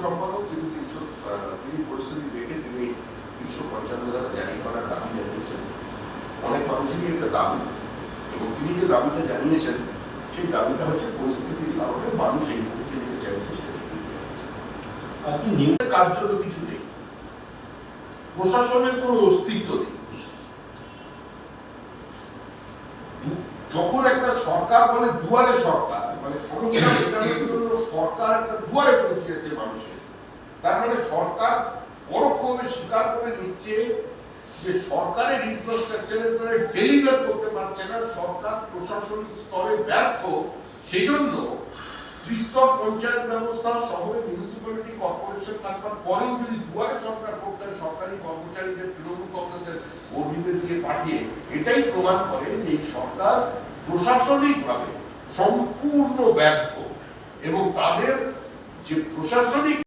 সম্পাদক তিনি পরিস্থিতি দেখে তিনি 355 ধারা জারি করার দাবি জানিয়েছেন। অনেক মানুষেরই একটা দাবি, এবং তিনি যে দাবিটা জানিয়েছেন সেই দাবিটা হচ্ছে পরিস্থিতির কারণে মানুষ এই মুহূর্তে নিতে চাইছে সেটা কার্যত কিছু নেই, প্রশাসনের কোনো অস্তিত্ব নেই। যখন একটা সরকার বলে দুয়ারে সরকার, মানে সমস্যা মেটানোর জন্য সরকার একটা দুয়ারে পৌঁছে যাচ্ছে মানুষের, তার মানে সরকার পরোক্ষভাবে স্বীকার করে নিচ্ছে যে সরকারের ইনফ্রাস্ট্রাকচারের দ্বারা ডেলিভার করতে পারছে না, সরকার প্রশাসনিক স্তরে ব্যর্থ। সেই জন্য ত্রিস্তর পঞ্চায়েত ব্যবস্থা, শহরে মিউনিসিপ্যালিটি কর্পোরেশন থাকবার পরেও যদি দুয়ারে সরকার করতে হয় সরকারি কর্মচারীদের তৃণমূল কংগ্রেসের কর্মীদের দিয়ে পাঠিয়ে, এটাই প্রমাণ করে যে এই সরকার প্রশাসনিকভাবে সম্পূর্ণ ব্যর্থ, এবং তাদের যে প্রশাসনিক